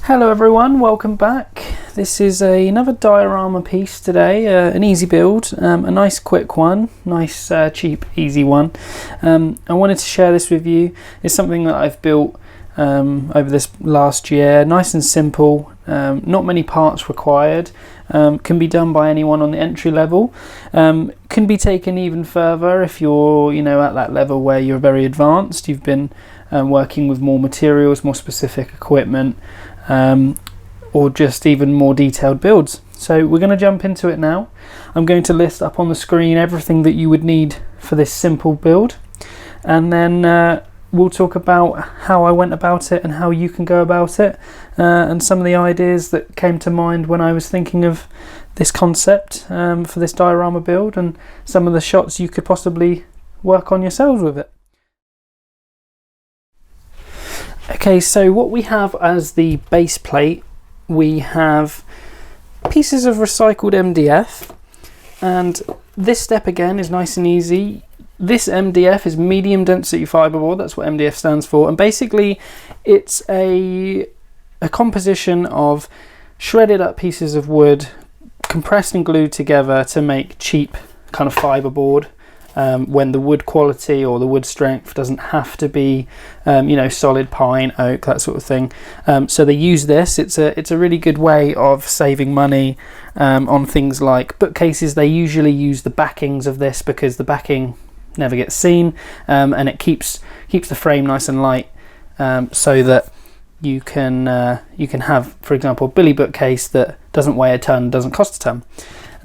Hello everyone, welcome back. This is another diorama piece today, an easy build, a nice quick one, nice cheap easy one. I wanted to share this with you. It's something that I've built over this last year, nice and simple, not many parts required, can be done by anyone on the entry level, can be taken even further if you're at that level where you're very advanced, you've been working with more materials, more specific equipment, or just even more detailed builds. So we're going to jump into it now. I'm going to list up on the screen everything that you would need for this simple build, and then we'll talk about how I went about it and how you can go about it, and some of the ideas that came to mind when I was thinking of this concept for this diorama build, and some of the shots you could possibly work on yourselves with it. Okay, so what we have as the base plate, we have pieces of recycled MDF, and this step again is nice and easy. This MDF is medium density fiberboard, that's what MDF stands for, and basically it's a composition of shredded up pieces of wood compressed and glued together to make cheap kind of fiberboard. When the wood quality or the wood strength doesn't have to be solid pine, oak, that sort of thing. So they use this. It's a really good way of saving money on things like bookcases. They usually use the backings of this because the backing never gets seen, and it keeps the frame nice and light, so that you can have, for example, a Billy bookcase that doesn't weigh a ton, doesn't cost a ton.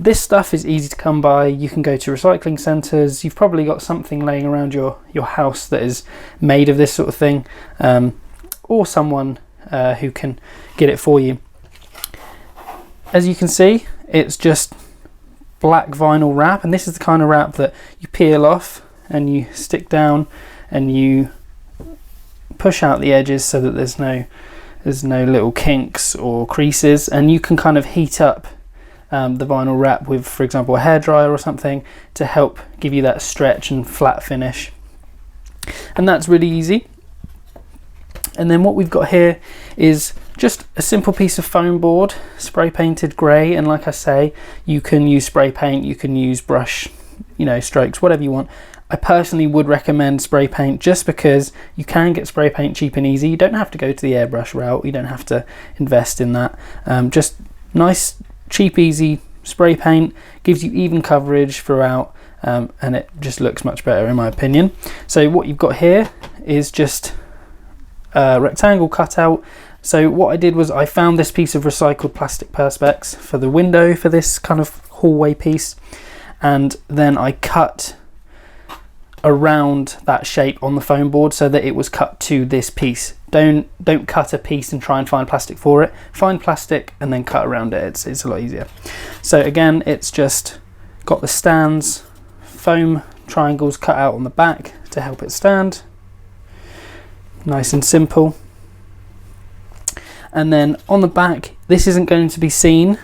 This stuff is easy to come by. You can go to recycling centres. You've probably got something laying around your house that is made of this sort of thing, or someone who can get it for you. As you can see, it's just black vinyl wrap, and this is the kind of wrap that you peel off and you stick down and you push out the edges so that there's no little kinks or creases, and you can kind of heat up the vinyl wrap with, for example, a hairdryer or something to help give you that stretch and flat finish, and that's really easy. And then what we've got here is just a simple piece of foam board, spray painted grey, and like I say, you can use spray paint, you can use brush, strokes, whatever you want. I personally would recommend spray paint just because you can get spray paint cheap and easy. You don't have to go to the airbrush route, you don't have to invest in that. Just nice cheap easy spray paint gives you even coverage throughout, and it just looks much better in my opinion. So what you've got here is just a rectangle cutout. So what I did was I found this piece of recycled plastic perspex for the window for this kind of hallway piece, and then I cut around that shape on the foam board so that it was cut to this piece. Don't cut a piece and try and find plastic for it. Find plastic and then cut around it. It's a lot easier. So again, it's just got the stands, foam triangles cut out on the back to help it stand. Nice and simple. And then on the back, this isn't going to be seen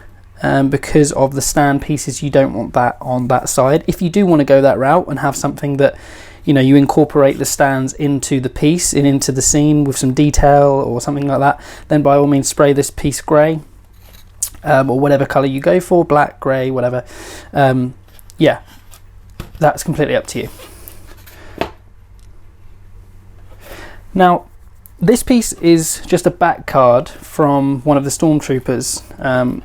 because of the stand pieces. You don't want that on that side. If you do want to go that route and have something that you incorporate the stands into the piece and into the scene with some detail or something like that, then by all means spray this piece grey, or whatever colour you go for, black, grey, whatever. Yeah, that's completely up to you. Now, this piece is just a back card from one of the Stormtroopers,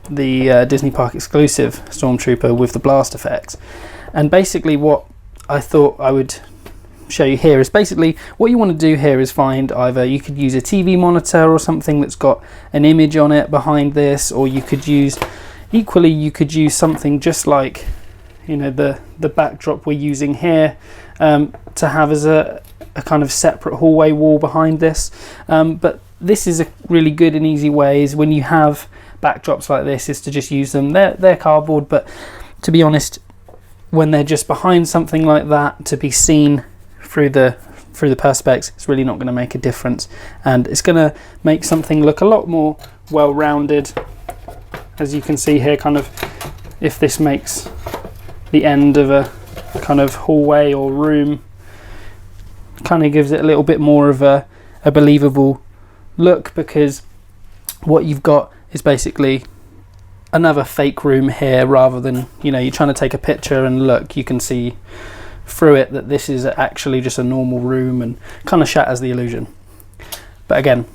the Disney Park exclusive Stormtrooper with the blast effects. And basically what I thought I would show you here is basically what you want to do here is find either, you could use a TV monitor or something that's got an image on it behind this, or you could use something just like the backdrop we're using here, to have as a kind of separate hallway wall behind this. But this is a really good and easy way, is when you have backdrops like this, is to just use them. They're cardboard, but to be honest, when they're just behind something like that, to be seen through through the perspex, it's really not going to make a difference, and it's going to make something look a lot more well-rounded. As you can see here, kind of, if this makes the end of a kind of hallway or room, kind of gives it a little bit more of a believable look, because what you've got is basically another fake room here, rather than, you know, you're trying to take a picture and look, you can see through it that this is actually just a normal room, and kind of shatters the illusion. But again,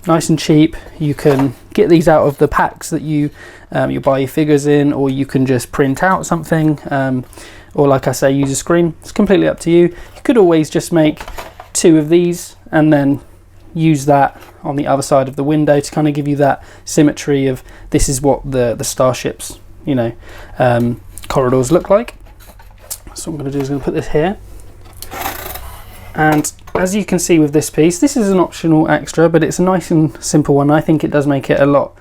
nice and cheap. You can get these out of the packs that you buy your figures in, or you can just print out something, or like I say, use a screen. It's completely up to you. You could always just make 2 of these and then use that on the other side of the window to kind of give you that symmetry of this is what the StarShip's, you know, corridors look like. So what I'm going to do is I'm going to put this here, and as you can see with this piece, this is an optional extra, but it's a nice and simple one. I think it does make it a lot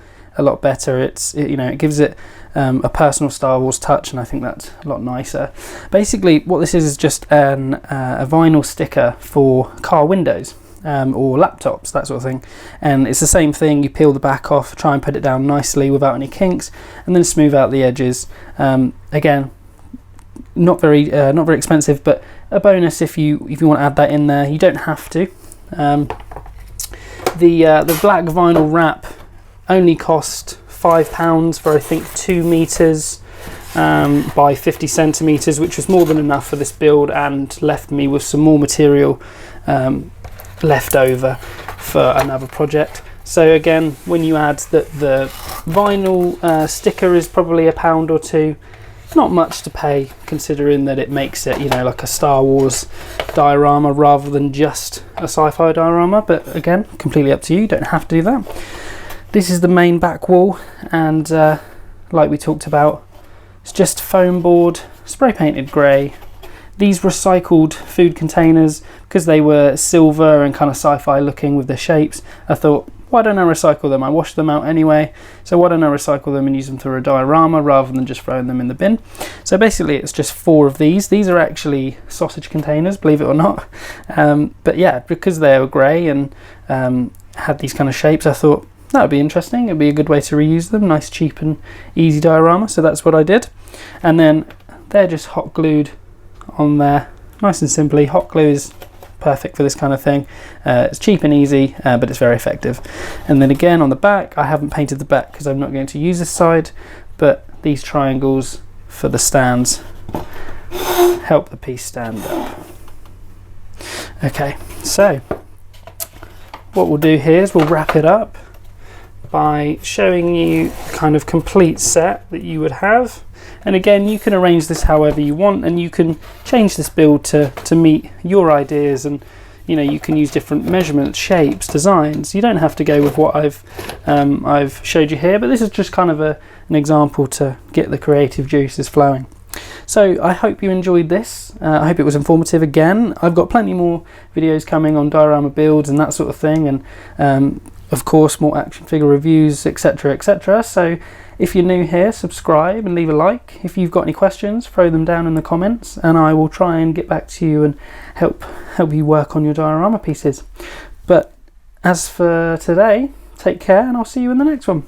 better. You know, it gives it a personal Star Wars touch, and I think that's a lot nicer. Basically, what this is just a vinyl sticker for car windows. Or laptops, that sort of thing, and it's the same thing. You peel the back off, try and put it down nicely without any kinks, and then smooth out the edges. Again, not very expensive, but a bonus if you want to add that in there. You don't have to. The black vinyl wrap only cost £5 for, I think, 2 meters by 50 centimeters, which was more than enough for this build, and left me with some more material left over for another project. So again, when you add that the vinyl sticker is probably £1 or £2, not much to pay, considering that it makes it, you know, like a Star Wars diorama rather than just a sci-fi diorama. But again, completely up to you, don't have to do that. This is the main back wall, and like we talked about, it's just foam board, spray painted grey. These recycled food containers, because they were silver and kind of sci-fi looking with the shapes, I thought, why don't I recycle them? I washed them out anyway, so why don't I recycle them and use them through a diorama rather than just throwing them in the bin? So basically it's just 4 of these. These are actually sausage containers, believe it or not. But yeah, because they were grey and had these kind of shapes, I thought that would be interesting. It'd be a good way to reuse them. Nice, cheap and easy diorama, so that's what I did. And then they're just hot glued on there, nice and simply. Hot glue is perfect for this kind of thing. It's cheap and easy, but it's very effective. And then again on the back, I haven't painted the back because I'm not going to use this side, but these triangles for the stands help the piece stand up. Okay, so what we'll do here is we'll wrap it up by showing you the kind of complete set that you would have. And again, you can arrange this however you want, and you can change this build to meet your ideas, and you know, you can use different measurements, shapes, designs. You don't have to go with what I've showed you here, but this is just kind of an example to get the creative juices flowing. So I hope you enjoyed this. I hope it was informative. Again, I've got plenty more videos coming on diorama builds and that sort of thing, and of course more action figure reviews, etc, etc. So if you're new here, subscribe and leave a like. If you've got any questions, throw them down in the comments, and I will try and get back to you and help you work on your diorama pieces. But as for today, take care, and I'll see you in the next one.